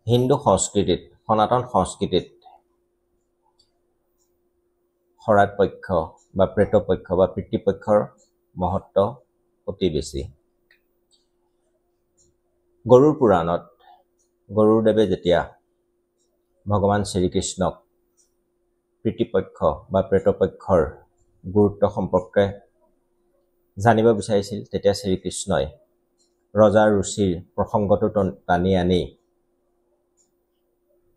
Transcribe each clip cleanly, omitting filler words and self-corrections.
হিন্দু সংস্কৃতিত সনাতন সংস্কৃতিত শৰাত পক্ষ বা প্ৰেতপক্ষ বা পিতৃপক্ষৰ মহত্ব অতি বেছি। গৰুৰ পুৰাণত গৰুৰদেৱে যেতিয়া ভগৱান শ্ৰীকৃষ্ণক পিতৃপক্ষ বা প্ৰেতপক্ষৰ গুৰুত্ব সম্পৰ্কে জানিব বিচাৰিছিল, তেতিয়া শ্ৰীকৃষ্ণই ৰজাৰ ৰুচিৰ প্ৰসংগটো টানি আনি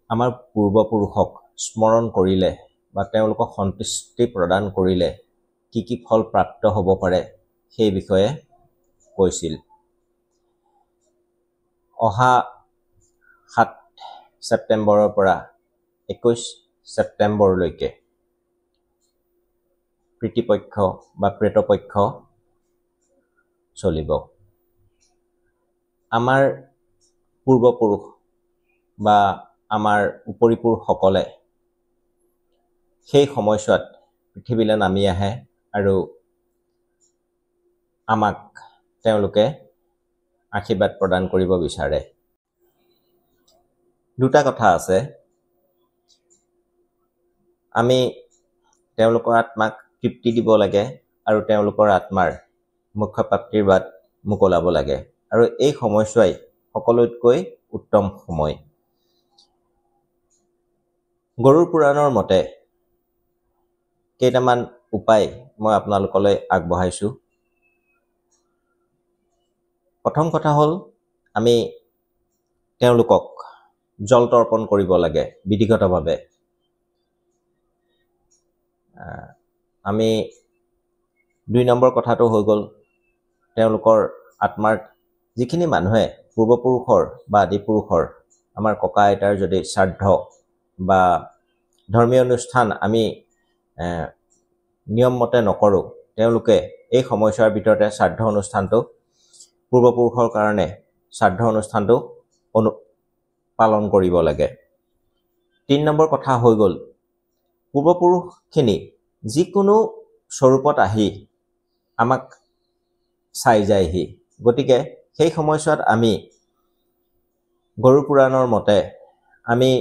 আমাৰ পূৰ্বপুৰুষক স্মৰণ কৰিলে বা তেওঁলোকক সন্তুষ্টি প্ৰদান কৰিলে কি কি ফল প্ৰাপ্ত হ'ব পাৰে সেই বিষয়ে কৈছিল। অহা 7 ছেপ্টেম্বৰৰ পৰা 21 ছেপ্টেম্বৰলৈকে পিতৃপক্ষ বা প্ৰেতপক্ষ চলিব। আমাৰ পূৰ্বপুৰুষ বা আমাৰ উপৰিপুৰুষসকলে সেই সময়ছোৱাত পৃথিৱীলৈ নামি আহে আৰু আমাক তেওঁলোকে আশীৰ্বাদ প্ৰদান কৰিব বিচাৰে। দুটা কথা আছে, আমি তেওঁলোকৰ আত্মাক তৃপ্তি দিব লাগে আৰু তেওঁলোকৰ আত্মাৰ মুখ্য প্ৰাপ্তিৰ বাট মোকলাব লাগে, আৰু এই সময়ছোৱাই সকলোতকৈ উত্তম সময়। গৰুৰ পুৰাণৰ মতে কেইটামান উপায় মই আপোনালোকলৈ আগবঢ়াইছোঁ। প্ৰথম কথা হ'ল, আমি তেওঁলোকক জল তৰ্পণ কৰিব লাগে বিধিগতভাৱে। আমি 2 নম্বৰ কথাটো হৈ গ'ল, তেওঁলোকৰ আত্মাৰ যিখিনি মানুহে পূৰ্বপুৰুষৰ বা আদিপুৰুষৰ আমাৰ ককা আইতাৰ যদি শ্ৰাদ্ধ বা ধৰ্মীয় অনুষ্ঠান আমি নিয়মমতে নকৰোঁ, তেওঁলোকে এই সময়ছোৱাৰ ভিতৰতে শ্ৰাদ্ধ অনুষ্ঠানটো পূৰ্বপুৰুষৰ কাৰণে শ্ৰাদ্ধ অনুষ্ঠানটো পালন কৰিব লাগে। 3 নম্বৰ কথা হৈ গ'ল, পূৰ্বপুৰুষখিনি যিকোনো স্বৰূপত আহি আমাক চাই যায়হি, গতিকে সেই সময়ছোৱাত আমি গৰুৰ পুৰাণৰ মতে আমি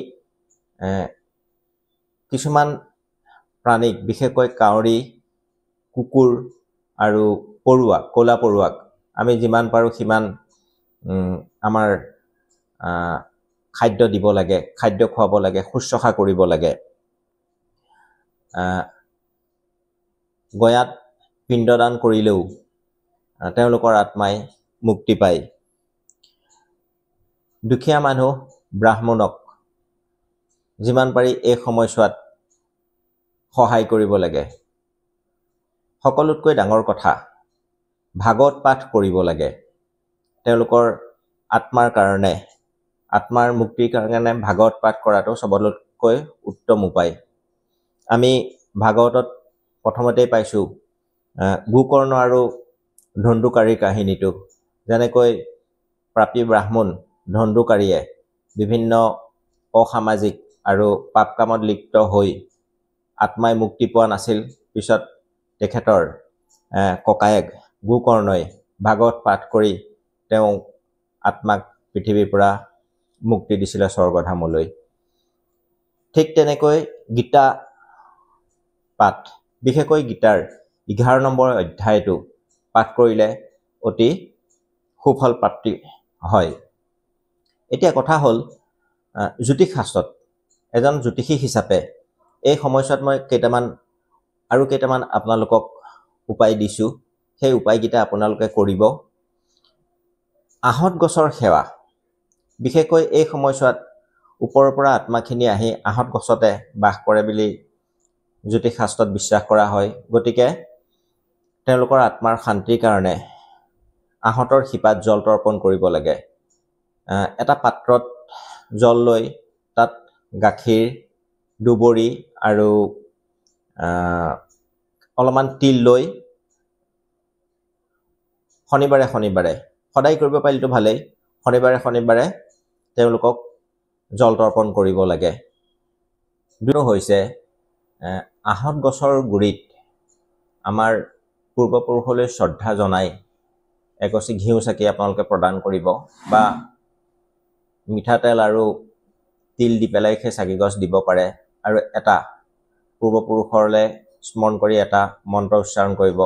কিছুমান প্ৰাণীক, বিশেষকৈ কাউৰী, কুকুৰ আৰু পৰুৱা, ক'লা পৰুৱাক আমি যিমান পাৰোঁ সিমান আমাৰ খাদ্য দিব লাগে, খাদ্য খুৱাব লাগে, শুশ্ৰূষা কৰিব লাগে। গয়াত পিণ্ডদান কৰিলেও তেওঁলোকৰ আত্মাই মুক্তি পায়। দুখীয়া মানুহ, ব্ৰাহ্মণক যিমান পাৰি এই সময়ছোৱাত সহায় কৰিব লাগে। সকলোতকৈ ডাঙৰ কথা, ভাগৱত পাঠ কৰিব লাগে। তেওঁলোকৰ আত্মাৰ কাৰণে, আত্মাৰ মুক্তিৰ কাৰণে ভাগৱত পাঠ কৰাটো সবতকৈ উত্তম উপায়। আমি ভাগৱতত প্ৰথমতেই পাইছোঁ গোকৰ্ণ আৰু ধন্দুকাৰীৰ কাহিনীটো, যেনেকৈ পাপী ব্ৰাহ্মণ ধন্দুকাৰীয়ে বিভিন্ন অসামাজিক আৰু পাপ কামত লিপ্ত হৈ আত্মাই মুক্তি পোৱা নাছিল। পিছত তেখেতৰ ককায়েক গোকৰ্ণই ভাগৱত পাঠ কৰি তেওঁ আত্মাক পৃথিৱীৰ পৰা মুক্তি দিছিলে স্বৰ্গধামলৈ। ঠিক তেনেকৈ গীতা পাঠ, বিশেষকৈ গীতাৰ 11 নম্বৰ অধ্যায়টো পাঠ কৰিলে অতি সুফল প্ৰাপ্তি হয়। এতিয়া কথা হ'ল, জ্যোতিষ শাস্ত্ৰত এজন জ্যোতিষী হিচাপে এই সময়ছোৱাত মই আৰু কেইটামান আপোনালোকক উপায় দিছোঁ, সেই উপায়কেইটা আপোনালোকে কৰিব। আহঁত গছৰ সেৱা, বিশেষকৈ এই সময়ছোৱাত ওপৰৰ পৰা আত্মাখিনি আহি আহঁত গছতে বাস কৰে বুলি জ্যোতিষ শাস্ত্ৰত বিশ্বাস কৰা হয়। গতিকে তেওঁলোকৰ আত্মাৰ শান্তিৰ কাৰণে আহঁতৰ শিপাত জল তৰ্পণ কৰিব লাগে। এটা পাত্ৰত জল লৈ তাত গাখীৰ, দুবৰি আৰু অলপমান তিল লৈ শনিবাৰে সদায় কৰিব পাৰিলেতো ভালেই, শনিবাৰে তেওঁলোকক জল তৰ্পণ কৰিব লাগে। দুই হৈছে, আহঁত গছৰ গুৰিত আমাৰ পূৰ্বপুৰুষলৈ শ্ৰদ্ধা জনাই এগছি ঘিউ চাকি আপোনালোকে প্ৰদান কৰিব, বা মিঠাতেল আৰু তিল দি পেলাই সেই চাকি গছ দিব পাৰে আৰু এটা পূৰ্বপুৰুষৰলৈ স্মৰণ কৰি এটা মন্ত্ৰ উচ্চাৰণ কৰিব,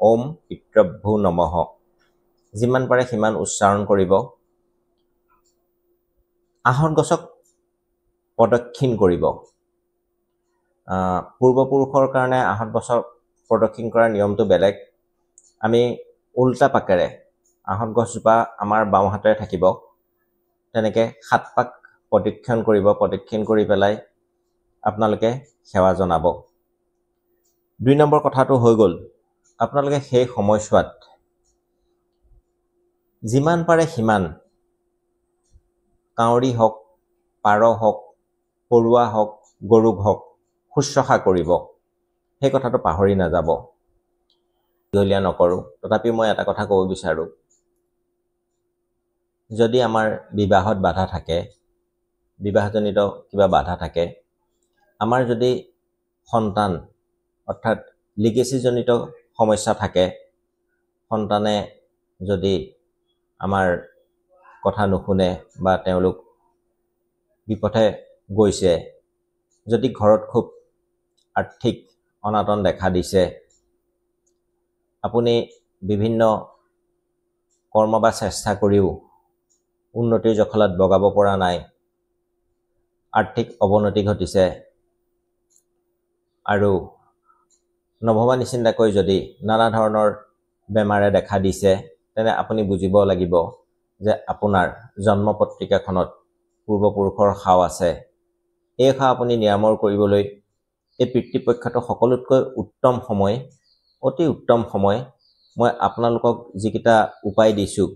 ওম পিতৃভ্যো নমঃ। যিমান পাৰে সিমান উচ্চাৰণ কৰিব। আহঁত গছক প্ৰদক্ষিণ কৰিব। পূৰ্বপুৰুষৰ কাৰণে আহঁত গছক প্ৰদক্ষিণ কৰাৰ নিয়মটো বেলেগ। আমি উল্টা পাকেৰে আহঁত গছজোপা আমাৰ বাওঁ হাতেৰে থাকিব, তেনেকৈ 7 পাক প্ৰদক্ষিণ কৰিব। প্ৰদক্ষিণ কৰি পেলাই আপোনালোকে সেৱা জনাব। 2 নম্বৰ কথাটো হৈ গ'ল, আপোনালোকে সেই সময়ছোৱাত যিমান পাৰে সিমান কাউৰী হওক, পাৰ হওক, পৰুৱা হওক, গৰুক হওক শুশ্ৰূষা কৰিব। সেই কথাটো পাহৰি নাযাব। দীঘলীয়া নকৰোঁ, তথাপিও মই এটা কথা ক'ব বিচাৰোঁ, যদি আমাৰ বিবাহত বাধা থাকে, বিবাহজনিত কিবা বাধা থাকে, আমাৰ যদি সন্তান অৰ্থাৎ লিগেচিজনিত সমস্যা থাকে, সন্তানে যদি আমাৰ কথা নুশুনে বা তেওঁলোক বিপথে গৈছে, যদি ঘৰত খুব আৰ্থিক অনাটন দেখা দিছে, আপুনি বিভিন্ন কৰ্ম বা চেষ্টা কৰিও উন্নতিৰ জখলাত বগাব পৰা নাই, আৰ্থিক অৱনতি ঘটিছে আৰু নভবা নিচিন্তাকৈ যদি নানা ধৰণৰ বেমাৰে দেখা দিছে, তেনে আপুনি বুজিব লাগিব যে আপোনাৰ জন্মপত্ৰিকাখনত পূৰ্বপুৰুষৰ সাও আছে। এই সাও আপুনি নিৰাময় কৰিবলৈ এই পিতৃপক্ষটো সকলোতকৈ উত্তম সময়, অতি উত্তম সময়। মই আপোনালোকক যিকেইটা উপায় দিছোঁ,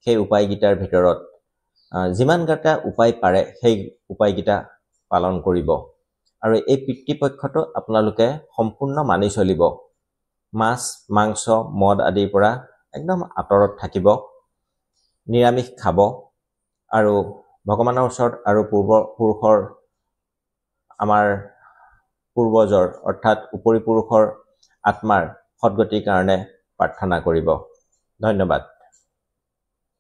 সেই উপায়কেইটাৰ ভিতৰত যিমানকেইটা উপায় পাৰে সেই উপায়কেইটা পালন কৰিব আৰু এই পিতৃপক্ষটো আপোনালোকে সম্পূৰ্ণ মানি চলিব। মাছ, মাংস, মদ আদিৰ পৰা একদম আঁতৰত থাকিব, নিৰামিষ খাব আৰু ভগৱানৰ ওচৰত আৰু পূৰ্বপুৰুষৰ আমাৰ পূৰ্বজৰ অৰ্থাৎ উপৰিপুৰুষৰ আত্মাৰ সদ্গতিৰ কাৰণে প্ৰাৰ্থনা কৰিব। ধন্যবাদ।